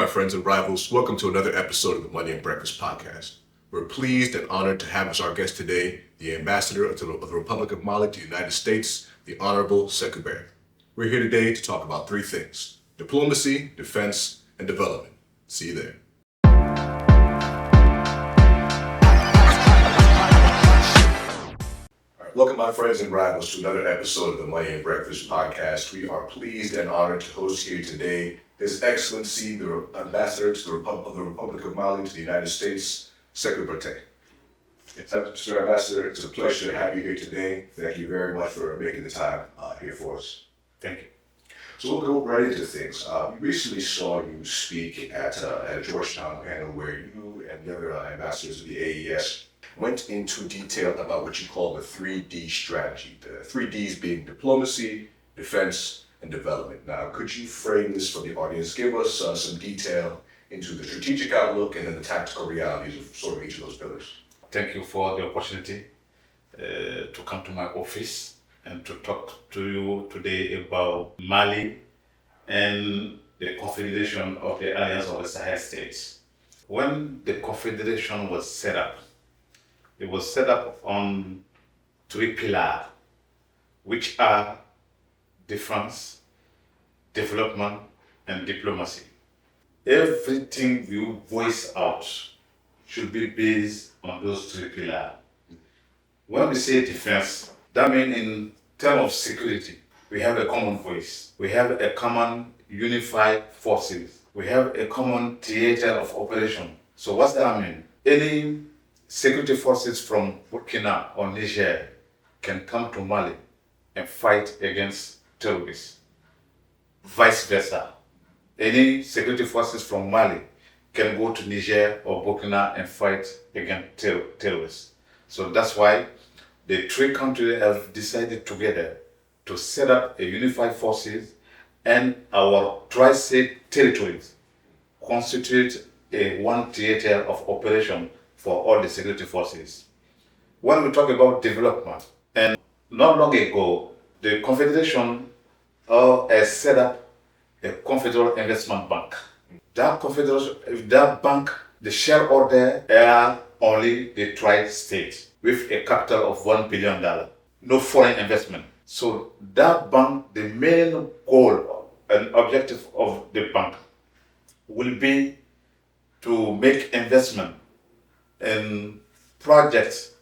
my friends and rivals. Welcome to another episode of the Money and Breakfast podcast. We're pleased and honored to have as our guest today the Ambassador of the Republic of Mali to the United States, the Honorable Sekou Berthe. We're here today to talk about three things: diplomacy, defense, and development. See you there. Welcome, my friends and rivals, to another episode of the Money and Breakfast podcast. We are pleased and honored to host here today His Excellency, the Ambassador to the Republic of Mali to the United States, Sekou Berthe. Mr. Ambassador, it's a pleasure to have you here today. Thank you very much for making the time here for us. Thank you. So we'll go right into things. We recently saw you speak at a Georgetown panel where you and the other ambassadors of the AES went into detail about what you call the 3D strategy. The 3Ds being diplomacy, defense, and development. Now, could you frame this for the audience? Give us some detail into the strategic outlook and then the tactical realities of sort of each of those pillars. Thank you for the opportunity to come to my office and to talk to you today about Mali and the Confederation of the Alliance of the Sahel States. When the Confederation was set up, it was set up on three pillars, which are defense, development, and diplomacy. Everything you voice out should be based on those three pillars. When we say defense, that means in terms of security, we have a common voice. We have a common unified forces. We have a common theater of operation. So what's that mean? Any security forces from Burkina or Niger can come to Mali and fight against terrorists. Vice versa. Any security forces from Mali can go to Niger or Burkina and fight against terrorists. So that's why the three countries have decided together to set up a unified forces, and our tri-state territories constitute a one theater of operation for all the security forces. When we talk about development, and not long ago, the Confederation has set up a Confederal Investment Bank. That bank, the shareholder are only the tri-state with a capital of $1 billion, no foreign investment. So that bank, the main goal and objective of the bank will be to make investment in projects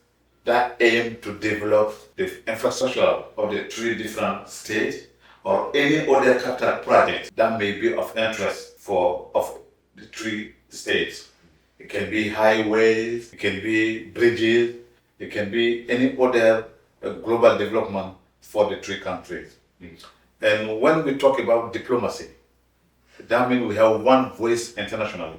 that aim to develop the infrastructure of the three different states or any other capital project that may be of interest of the three states. It can be highways, it can be bridges, it can be any other global development for the three countries. And when we talk about diplomacy, that means we have one voice internationally.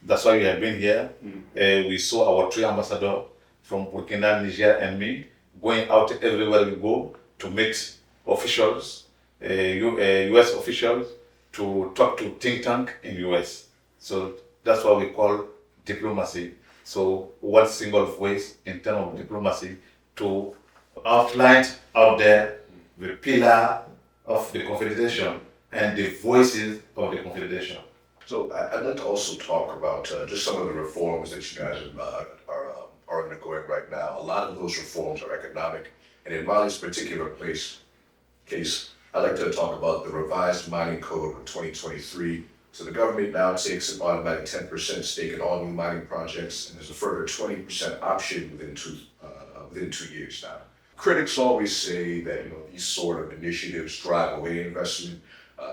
That's why we have been here. We saw our three ambassadors from Burkina, Niger, and me going out everywhere we go to meet officials, US officials, to talk to think tank in US. So that's what we call diplomacy. So one single voice in terms of diplomacy to outline out there the pillar of the Confederation and the voices of the Confederation. So I'd like to also talk about just some of the reforms that you guys are undergoing right now. A lot of those reforms are economic, and in Mali's particular case, I'd like to talk about the revised mining code of 2023. So the government now takes an automatic 10% stake in all new mining projects, and there's a further 20% option within 2 years now. Critics always say that these sort of initiatives drive away investment.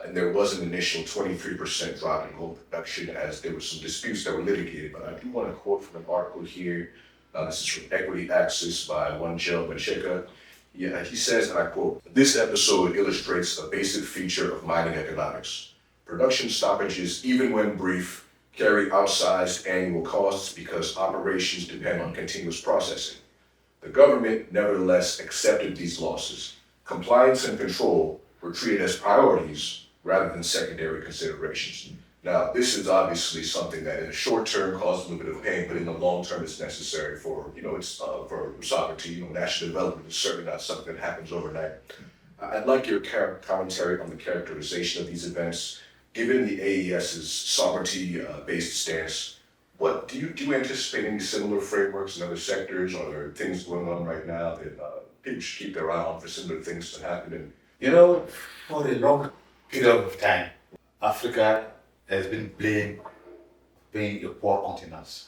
And there was an initial 23% drop in gold production as there were some disputes that were litigated. But I do want to quote from an article here. This is from Equity Access by one Joe Mancheka. Yeah, he says, and I quote, "This episode illustrates a basic feature of mining economics. Production stoppages, even when brief, carry outsized annual costs because operations depend on continuous processing. The government nevertheless accepted these losses. Compliance and control were treated as priorities rather than secondary considerations." Now, this is obviously something that in the short term causes a little bit of pain, but in the long term is necessary for, for sovereignty. National development is certainly not something that happens overnight. I'd like your commentary on the characterization of these events given the AES's sovereignty-based stance, what do you anticipate any similar frameworks in other sectors? Are there things going on right now that people should keep their eye on for similar things to happen? And You know, for a long period of time, Africa has been blamed being a poor continent,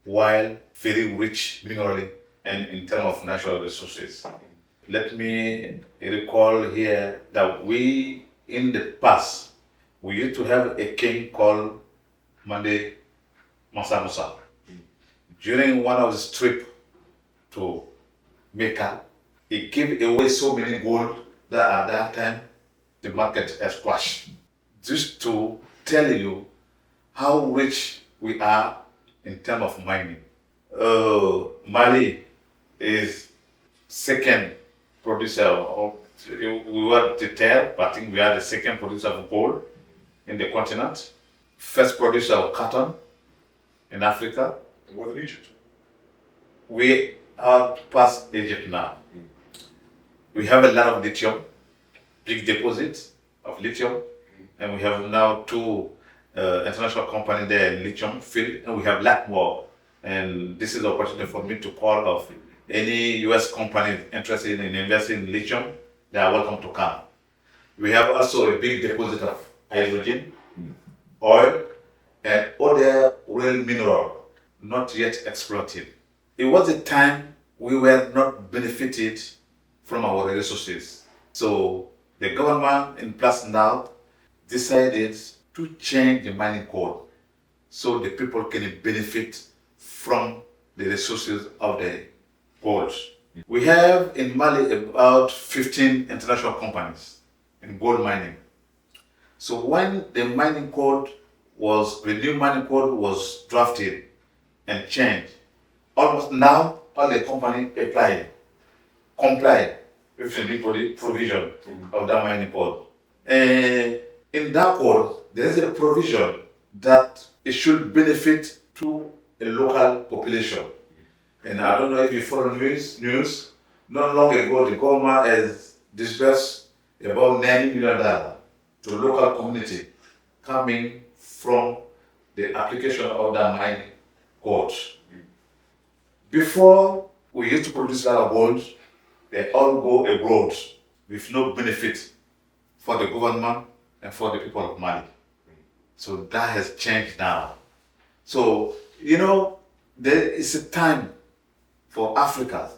while very rich minerally and in terms of natural resources. Let me recall here that we, in the past, we used to have a king called Mande Mansa Musa. During one of his trips to Mecca, he gave away so many gold that at that time the market has crashed. Just to tell you how rich we are in terms of mining. Mali is second producer of, we were the third, but I think we are the second producer of gold in the continent. First producer of cotton in Africa. more than Egypt. We are past Egypt now. We have a lot of lithium, big deposits of lithium, and we have now two international companies there in lithium field, and we have a lot more. And this is the opportunity for me to call of any US company interested in investing in lithium, they are welcome to come. We have also a big deposit of hydrogen, oil, and other real mineral not yet exploited. It was a time we were not benefited from our resources. So the government in place now decided to change the mining code so the people can benefit from the resources of the gold. We have in Mali about 15 international companies in gold mining. So when the new mining code was drafted and changed, almost now all the companies comply with the new provision of that mining code. In that code, there is a provision that it should benefit to a local population. And I don't know if you follow news. Not long ago, the government has disbursed about $90 million to local community coming from the application of that mining code. Before, we used to produce a lot of gold, they all go abroad with no benefit for the government and for the people of Mali. So that has changed now. So, there is a time for Africa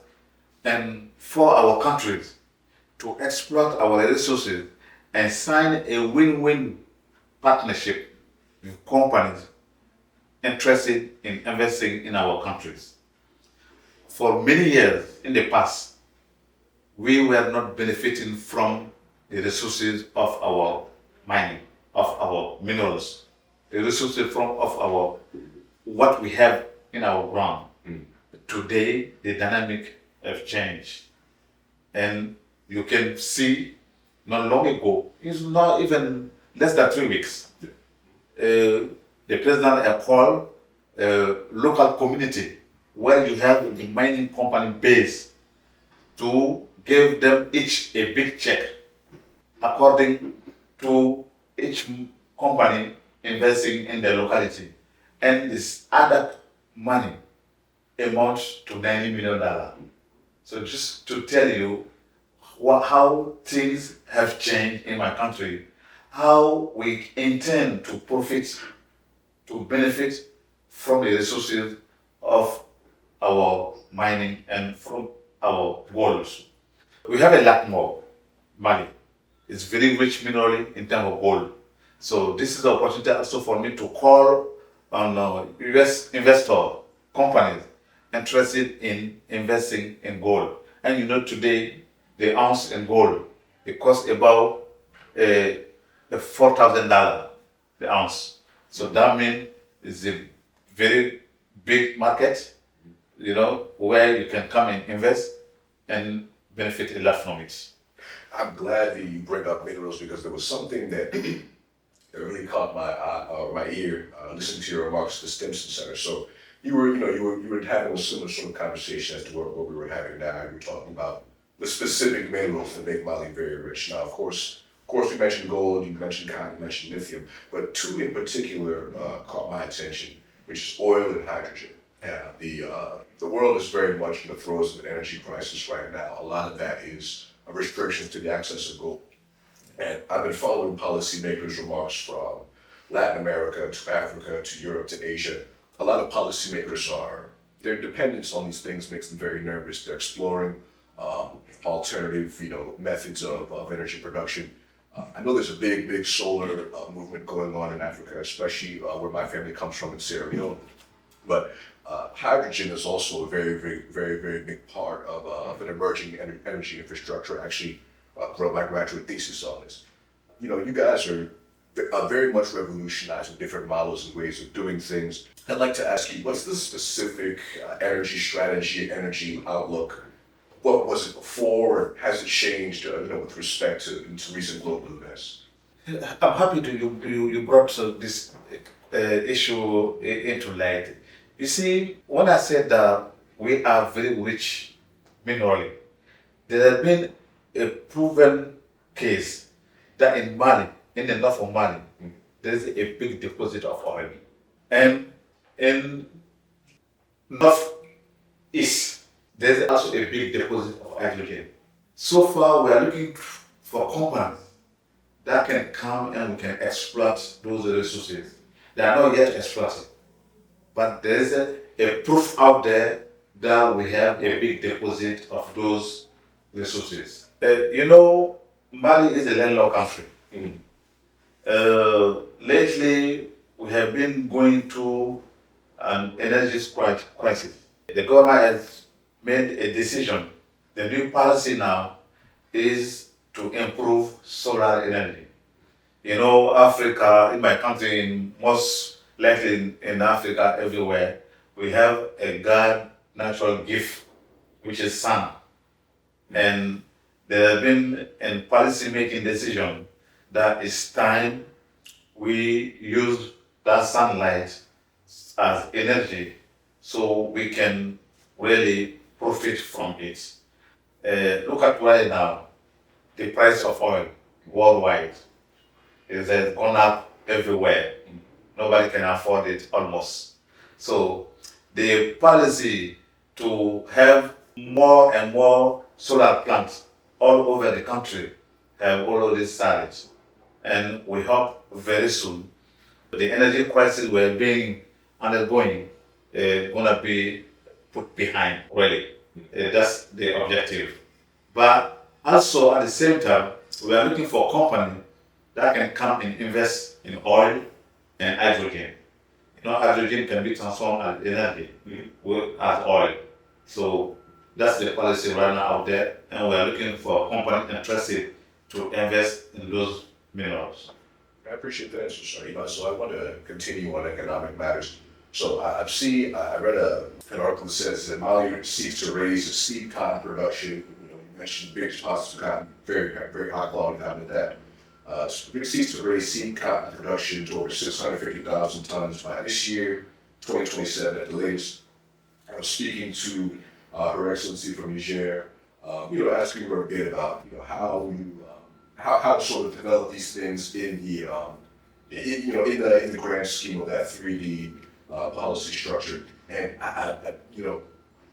and for our countries to exploit our resources and sign a win-win partnership with companies interested in investing in our countries. For many years in the past, we were not benefiting from the resources of our mining, of our minerals, the resources of our what we have in our ground. Today, the dynamic have changed. And you can see, not long ago, it's not even less than 3 weeks, the president had called a local community where you have the mining company base to give them each a big check according to each company investing in the locality. And this other money amounts to $90 million. So just to tell you how things have changed in my country, how we intend to profit, to benefit from the resources of our mining and from our gold. We have a lot more money. It's very rich minerally in terms of gold. So this is the opportunity also for me to call on US investor companies interested in investing in gold. And today, the ounce in gold, it costs about $4,000 the ounce. So that means it's a very big market, where you can come and invest and benefit a lot from it. I'm glad that you bring up minerals because there was something that really caught my eye or my ear listening to your remarks at the Stimson Center. So you were having a similar sort of conversation as to what we were having now. You were talking about the specific minerals that make Mali very rich. Now, of course, Of course, we mentioned gold, you mentioned cotton, you mentioned lithium, but two in particular caught my attention, which is oil and hydrogen. Yeah, the world is very much in the throes of an energy crisis right now. A lot of that is restrictions to the access of gold. And I've been following policymakers' remarks from Latin America to Africa to Europe to Asia. A lot of policymakers their dependence on these things makes them very nervous. They're exploring alternative, methods of energy production. I know there's a big solar movement going on in Africa, especially where my family comes from in Sierra Leone. But hydrogen is also a very big part of an emerging energy infrastructure. I actually wrote my graduate thesis on this. You guys are very much revolutionizing different models and ways of doing things. I'd like to ask you, what's the specific energy strategy, energy outlook? What was it before, or has it changed, with respect to recent global events? I'm happy you brought this issue into light. You see, when I said that we are very rich minerally, there has been a proven case that in Mali, in the north of Mali, there is a big deposit of oil. And in northeast, there is also a big deposit of hydrogen. So far, we are looking for companies that can come and we can exploit those resources. They are not yet exploited, but there is a proof out there that we have a big deposit of those resources. Mali is a landlocked country. Lately, we have been going through an energy crisis. The government has made a decision. The new policy now is to improve solar energy. Africa, in my country, most likely in Africa, everywhere, we have a God natural gift, which is sun. And there have been a policy making decision that it's time we use that sunlight as energy so we can really profit from it. Look at right now, the price of oil worldwide has gone up everywhere. Nobody can afford it almost. So the policy to have more and more solar plants all over the country have already started. And we hope very soon the energy crisis we're being undergoing is going to be put behind, really. That's the objective. But also at the same time, we are looking for companies that can come and invest in oil and hydrogen. Hydrogen can be transformed as energy as oil. So that's the policy right now out there, and we are looking for companies interested to invest in those minerals. I appreciate the answer, sir. So I want to continue on economic matters. So I read an article that says that Mali seeks to raise seed cotton production. You mentioned big deposits of cotton, very high quality cotton at that. It seeks to raise seed cotton production to over 650,000 tons by this year, 2027 at the latest. I was speaking to Her Excellency from Niger, asking her a bit about how to sort of develop these things in the grand scheme of that 3D policy structure. And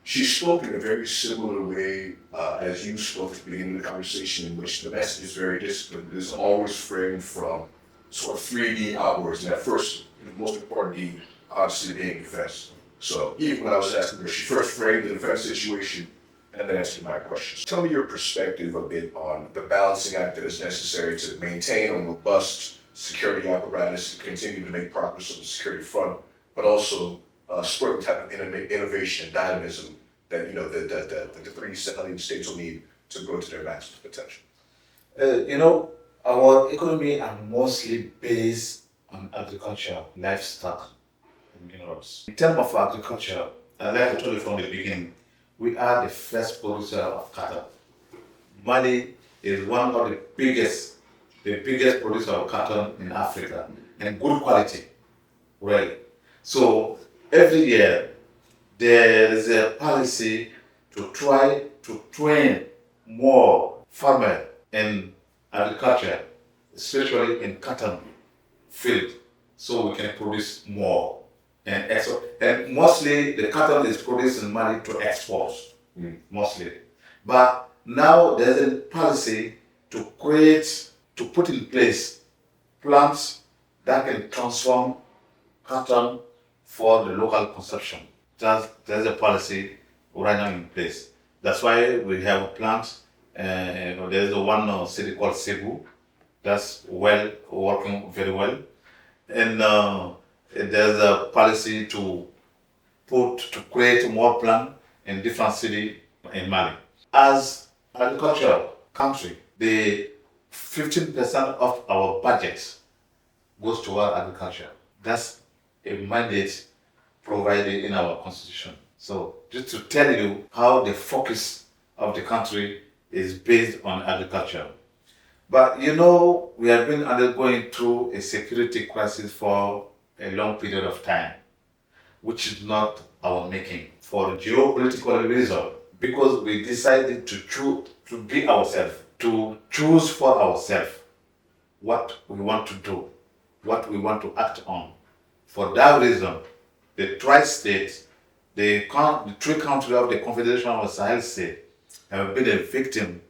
she spoke in a very similar way as you spoke at the beginning of the conversation, in which the message is very disciplined. It is always framed from sort of 3D outwards, and at first, most importantly, obviously being defense. So even when I was asking her, she first framed the defense situation and then answered my questions. Tell me your perspective a bit on the balancing act that is necessary to maintain a robust security apparatus and continue to make progress on the security front, but also spur the type of innovation and dynamism that the three Sahelin states will need to grow to their maximum potential. Our economy are mostly based on agriculture, livestock, and minerals. In terms of agriculture, like I told you from the beginning, we are the first producer of cotton. Mali is one of the biggest producer of cotton in Africa, and good quality, really. So every year there is a policy to try to train more farmers in agriculture especially in cotton field, so we can produce more and export. And mostly the cotton is produced in Mali to export, mostly. But now there's a policy to put in place plants that can transform cotton for the local consumption. There's a policy right now in place. That's why we have a plant. There's the one city called Sekou that's working very well, and there's a policy to create more plant in different cities in Mali. As agricultural country, the 15% of our budget goes toward agriculture. That's a mandate provided in our constitution. So just to tell you how the focus of the country is based on agriculture. But we have been undergoing through a security crisis for a long period of time, which is not our making for geopolitical reason, because we decided to be ourselves, to choose for ourselves what we want to do, what we want to act on. For that reason, the tri-states, the three countries of the Confederation of Sahel State, have been a victim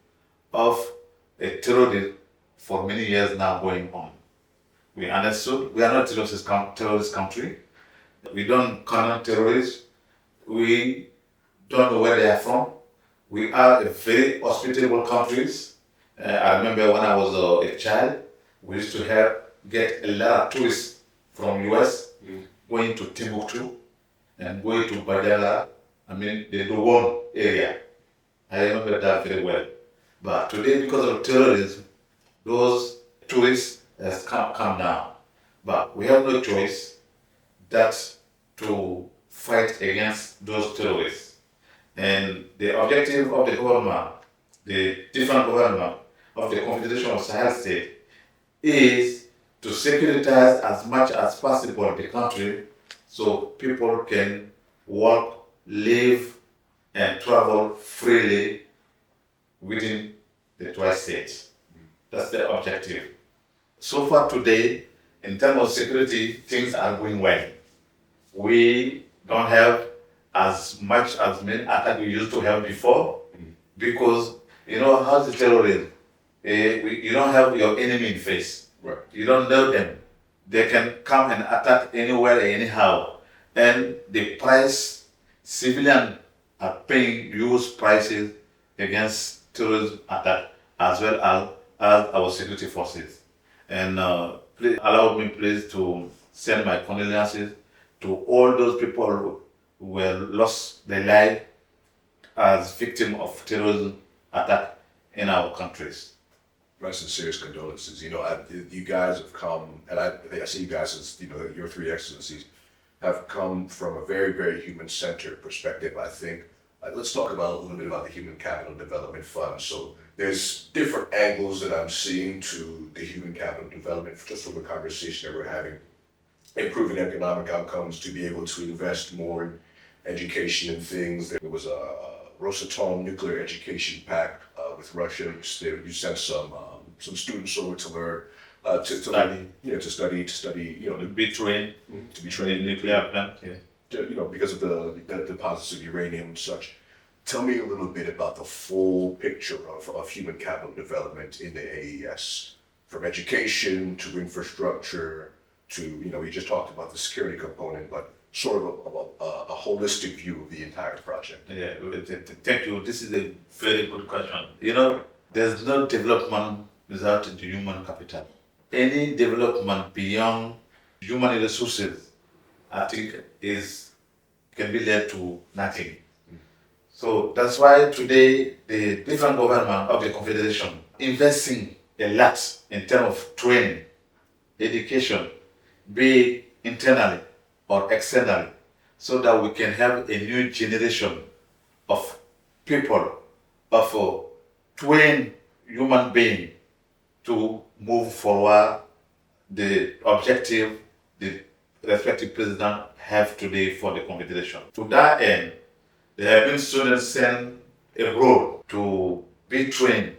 of a terrorism for many years now going on. We understood we are not a terrorist country. We don't condemn terrorists. We don't know where they are from. We are a very hospitable countries. I remember when I was a child, we used to get a lot of tourists from US going to Timbuktu and going to Badala. I mean, the Dogon area. I remember that very well. But today, because of terrorism, those tourists has come down. But we have no choice that to fight against those terrorists. And the objective of the government, the different government of the Confederation of Sahel State, is to securitize as much as possible the country so people can work, live, and travel freely within the tri-states. That's the objective. So far today, in terms of security, things are going well. We don't have as many attacks we used to have before, because how's the terrorism? You don't have your enemy in face. Right. You don't know them. They can come and attack anywhere, anyhow. And the price, civilians are paying huge prices against terrorism attack, as well as our security forces. And please allow me, please, to send my condolences to all those people who were lost their life as victims of terrorism attack in our countries. My sincerest condolences. You guys have come, and I see you guys as, your three excellencies have come from a very, very human-centered perspective, I think. Let's talk about a little bit about the Human Capital Development Fund. So there's different angles that I'm seeing to the Human Capital Development, just from the conversation that we're having. Improving economic outcomes, to be able to invest more in education and things. There was a Rosatom nuclear education pact with Russia. You sent some students over to learn, to study, To be trained, to be trained in nuclear plant. Yeah. because of the deposits of uranium and such. Tell me a little bit about the full picture of human capital development in the AES, from education to infrastructure to, we just talked about the security component, but sort of a holistic view of the entire project. Yeah, thank you. This is a very good question. There's no development without the human capital. Any development beyond human resources, I think, can be led to nothing. So that's why today the different government of the Confederation investing a lot in terms of training, education, be it internally or externally, so that we can have a new generation of people, of trained human beings to move forward the objective the respective president have today for the Confederation. To that end, there have been students sent abroad to be trained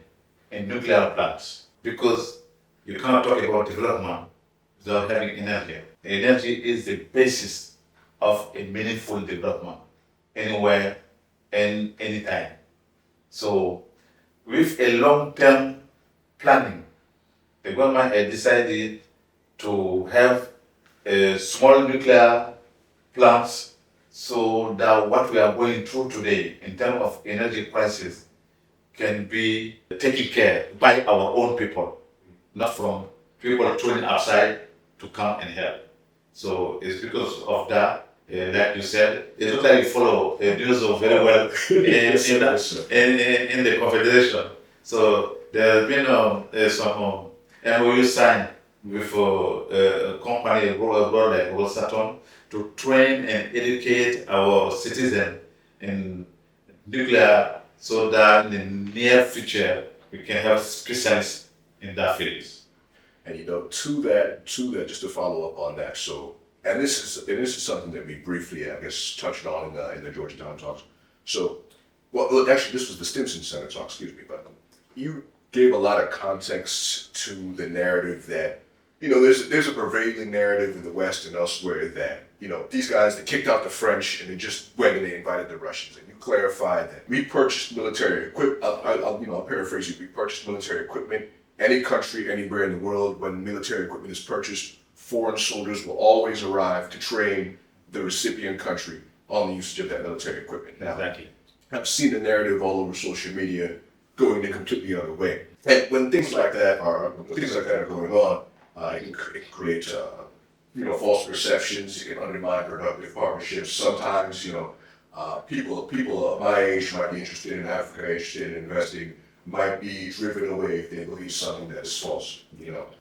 in nuclear plants, because You cannot talk about development without having energy. Energy is the basis of a meaningful development anywhere and anytime. So, with a long-term planning, the government has decided to have a small nuclear plants so that what we are going through today in terms of energy crisis can be taken care by our own people, not from people turning outside to come and help. So it's because of that, like you said, it's not like you follow news of very well in the Confederation. So there has been some MOU signed with a company, a global like Saturn, to train and educate our citizens in nuclear so that in the near future we can have specialists in that field. And to that, just to follow up on that. So, and this is something that we briefly, I guess, touched on in the Georgetown talks. So, well, actually, this was the Stimson Center talk. Excuse me, but you gave a lot of context to the narrative that there's a prevailing narrative in the West and elsewhere that these guys that kicked out the French and they just went and they invited the Russians. And you clarified that we purchased military equipment. I'll paraphrase you. We purchased military equipment. Any country, anywhere in the world, when military equipment is purchased, foreign soldiers will always arrive to train the recipient country on the usage of that military equipment. Now, Exactly. I've seen the narrative all over social media going the completely other way. And when things like that are going on, it can create false perceptions. It can undermine productive partnerships. Sometimes people my age might be interested in Africa, interested in investing, might be driven away if they believe something that is false.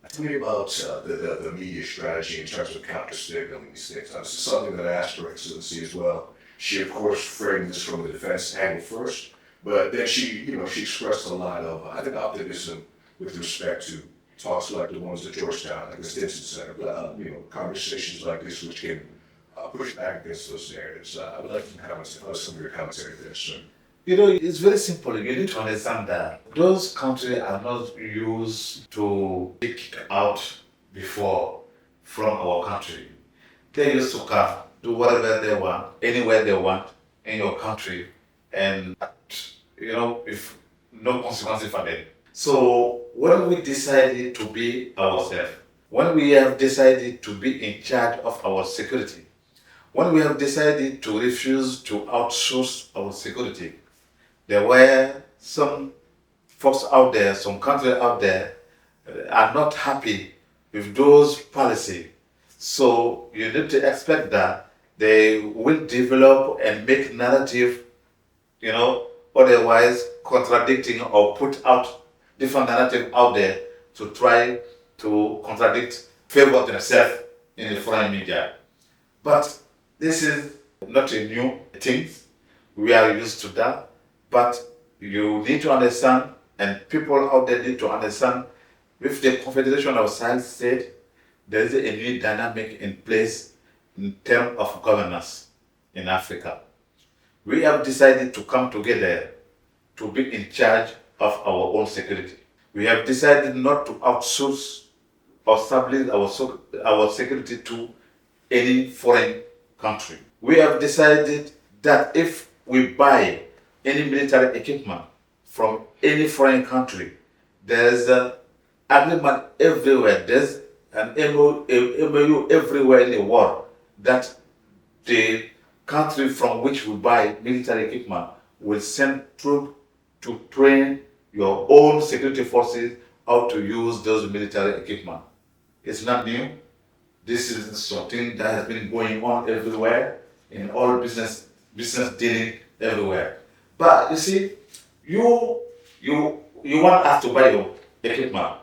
Tell me about the media strategy in terms of counter-signaling these things. Now, this is something that I asked Her Excellency as well. She, of course, framed this from the defense angle first, but then she expressed a lot of, I think, optimism with respect to talks like the ones at Georgetown, like the Stimson Center, conversations like this which can push back against those narratives. I would like to comment some of your commentary there, sir. It's very simple. You need to understand that those countries are not used to be kicked out before from our country. They used to come, do whatever they want, anywhere they want in your country, and with no consequences for them. So when we decided to be ourselves, when we have decided to be in charge of our security, when we have decided to refuse to outsource our security, there were some folks out there, some countries out there are not happy with those policies. So you need to expect that they will develop and make narrative, otherwise contradicting or put out different narrative out there to try to contradict, favor themselves in the foreign media. But this is not a new thing. We are used to that. But you need to understand, and people out there need to understand, with the Confederation of Sahel States, there is a new dynamic in place in terms of governance in Africa. We have decided to come together to be in charge of our own security. We have decided not to outsource or establish our security to any foreign country. We have decided that if we buy any military equipment from any foreign country, there's an agreement everywhere, there's an MOU everywhere in the world that the country from which we buy military equipment will send troops to train your own security forces how to use those military equipment. It's not new. This is something that has been going on everywhere in all business dealing everywhere. But you see, you want us to buy your equipment.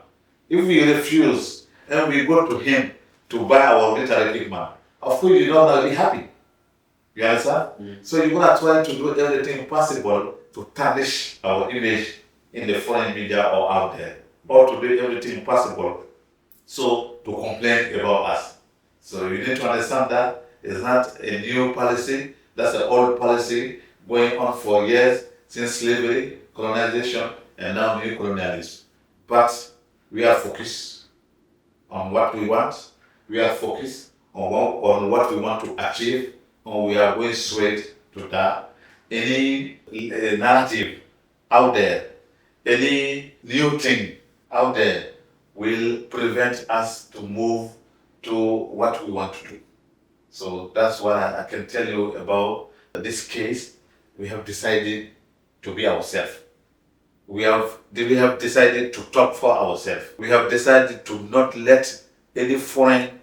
If we refuse and we go to him to buy our military equipment, of course you're not going to be happy. You understand? So you're going to try to do everything possible to tarnish our image in the foreign media or out there, or to do everything possible so to complain about us. So you need to understand that it's not a new policy, that's an old policy going on for years since slavery, colonization, and now new colonialism. But we are focused on what we want, we are focused on what we want to achieve, and we are going straight to that. Any narrative out there, any new thing out there will prevent us to move to what we want to do. So that's what I can tell you about this case. We have decided to be ourselves. We have decided to talk for ourselves. We have decided to not let any foreign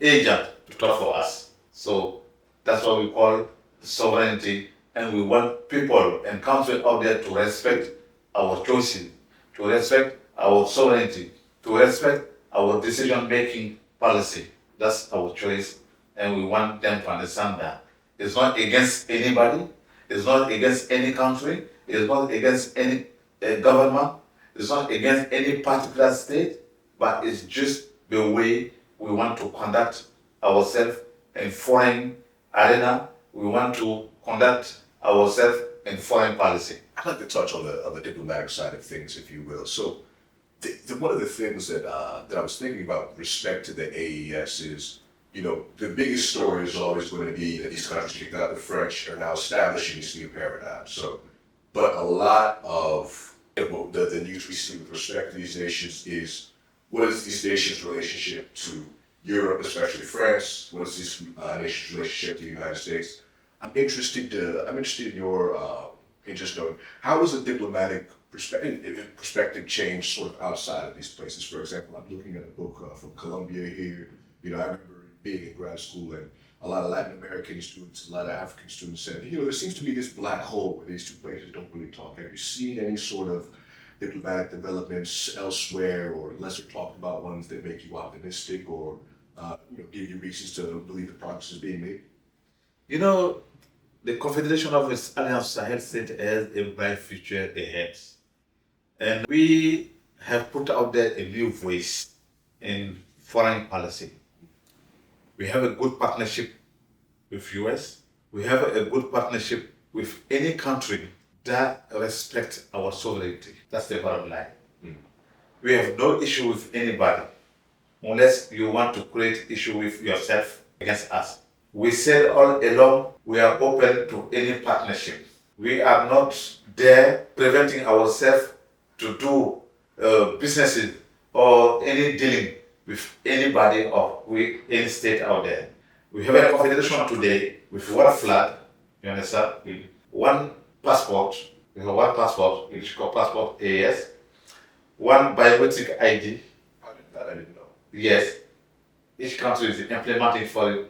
agent to talk for us. So that's what we call sovereignty, and we want people and countries out there to respect our choices, to respect our sovereignty, to respect our decision-making policy. That's our choice, and we want them to understand that. It's not against anybody, it's not against any country, it's not against any government, it's not against any particular state, but it's just the way we want to conduct ourselves in foreign arena. We want to conduct ourselves in foreign policy. I'd like to touch on the diplomatic side of things, if you will. So, one of the things that I was thinking about with respect to the AES is, the biggest story is always going to be that these countries kicked out the French are now establishing this new paradigm. So, but a lot of the news we see with respect to these nations is what is these nations' relationship to Europe, especially France? What is these nations' relationship to the United States? I'm interested in your in just knowing how is the diplomatic perspective change sort of outside of these places. For example, I'm looking at a book from Colombia here. I remember being in grad school and a lot of Latin American students, a lot of African students said, there seems to be this black hole where these two places don't really talk. Have you seen any sort of diplomatic developments elsewhere, or lesser talked about ones that make you optimistic, or give you reasons to believe the progress is being made? The Confederation of Alliance Sahel State has a bright future ahead. And we have put out there a new voice in foreign policy. We have a good partnership with US. We have a good partnership with any country that respects our sovereignty. That's the bottom line. We have no issue with anybody unless you want to create issue with yourself against us. We said all along we are open to any partnership. We are not there preventing ourselves to do businesses or any dealing with anybody or with any state out there. We have a confederation today with one flag, you understand? One passport, we have one passport, which is called passport AS, one biometric ID. That I didn't know. Yes, each country is implementing for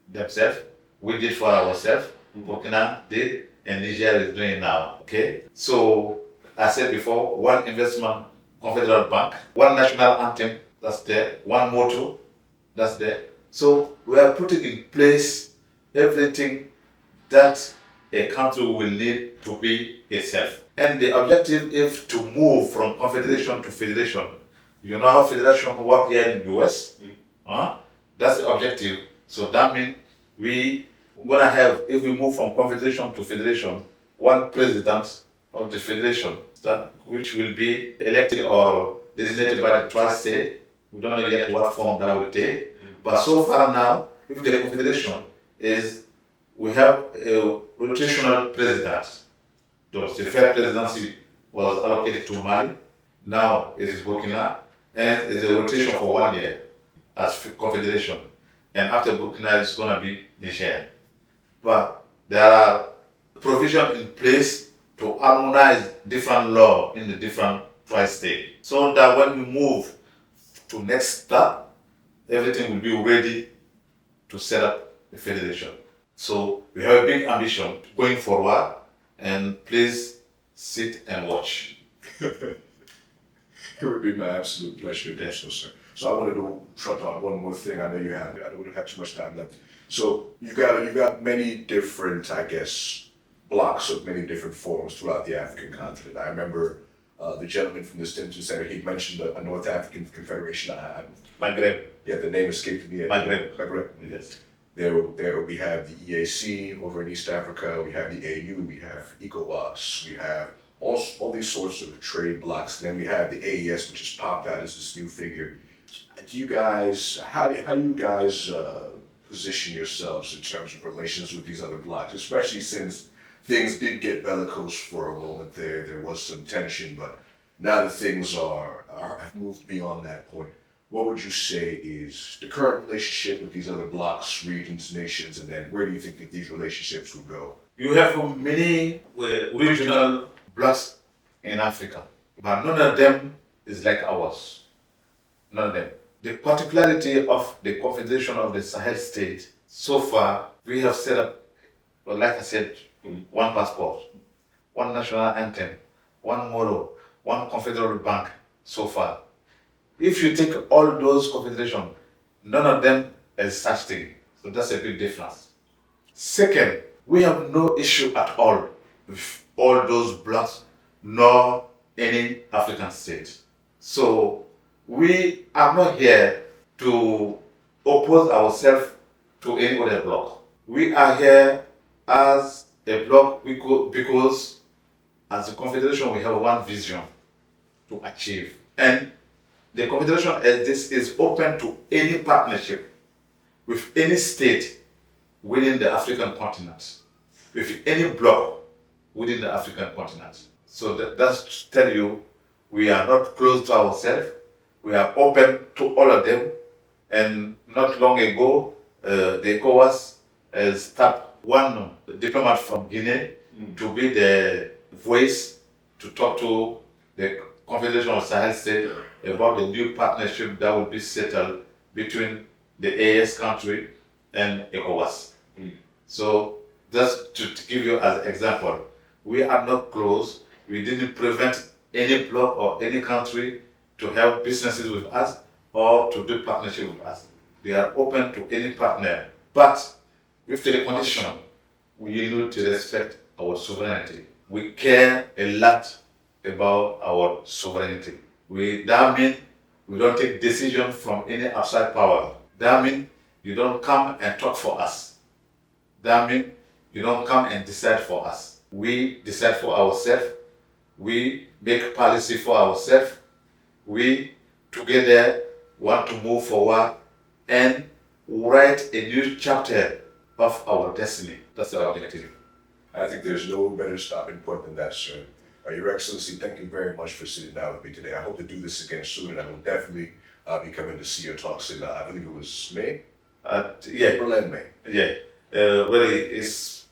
themselves. We did for ourselves, Burkina did, and Niger is doing now. Okay? So, I said before, one investment confederal bank, one national anthem, that's there, one motto, that's there. So, we are putting in place everything that a country will need to be itself. And the objective is to move from confederation to federation. You know how federation work here in the US? That's the objective. So that means we're gonna have, if we move from confederation to federation, one president of the federation, which will be elected or designated by the tri-state. We don't know yet what form that will take. But so far now, if the confederation is, we have a rotational president. The first presidency was allocated to Mali. Now it is Burkina, and it's a rotation for 1 year as confederation. And after Burkina, it's going to be Niger. But there are provisions in place to harmonize different law in the different tri-states, so that when we move to next step, everything will be ready to set up a federation. So we have a big ambition going forward, and please sit and watch. It would be my absolute pleasure to do so, sir. So I wanted to touch on one more thing. I know you have. I don't have too much time left. So you got many different, I guess, blocks of many different forms throughout the African continent. I remember the gentleman from the Stimson Center. He mentioned a North African Confederation. Maghreb. Yeah, the name escaped me. Maghreb. Yes. There we have the EAC over in East Africa. We have the AU. We have ECOWAS. We have all these sorts of trade blocks. And then we have the AES, which has popped out as this new figure. do you guys, how do you guys position yourselves in terms of relations with these other blocs, especially since things did get bellicose for a moment there. There was some tension, but now that things have moved beyond that point, what would you say is the current relationship with these other blocs, regions, nations, and then where do you think that these relationships will go? You have many regional blocs in Africa, but none of them is like ours. None of them. The particularity of the Confederation of the Sahel State, so far, we have set up, well, like I said, one passport, one national anthem, one motto, one confederal bank so far. If you take all those confederations, none of them is such thing. So that's a big difference. Second, we have no issue at all with all those blocs, nor any African state. So we are not here to oppose ourselves to any other bloc. We are here as a bloc because as a confederation we have one vision to achieve. And the confederation as this is open to any partnership with any state within the African continent, with any bloc within the African continent. So that's to tell you we are not closed to ourselves. We are open to all of them. And not long ago, the ECOWAS has tapped one diplomat from Guinea to be the voice to talk to the Confederation of Sahel State about the new partnership that will be settled between the AS country and ECOWAS. So just to give you as an example, we are not closed. We didn't prevent any bloc or any country to have businesses with us or to do partnership with us. They are open to any partner, but with the condition, we need to respect our sovereignty. We care a lot about our sovereignty. That means we don't take decisions from any outside power. That means you don't come and talk for us. That means you don't come and decide for us. We decide for ourselves. We make policy for ourselves. We together want to move forward and write a new chapter of our destiny. That's our objective. I think there's no better stopping point than that, sir. Your Excellency, thank you very much for sitting down with me today. I hope to do this again soon, and I will definitely be coming to see your talks in, I believe it was May? April and May. Yeah. Really, it was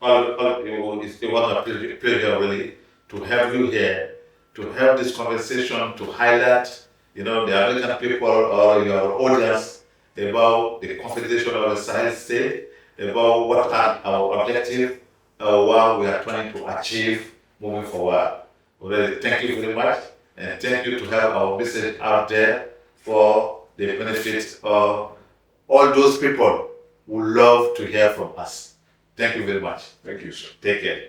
a pleasure, really, to have you here, to have this conversation, to highlight, the American people or your audience about the Confederation of the Sahel State, about what are our objectives, what we are trying to achieve moving forward. Really, thank you very much, and thank you to have our message out there for the benefit of all those people who love to hear from us. Thank you very much. Thank you, sir. Take care.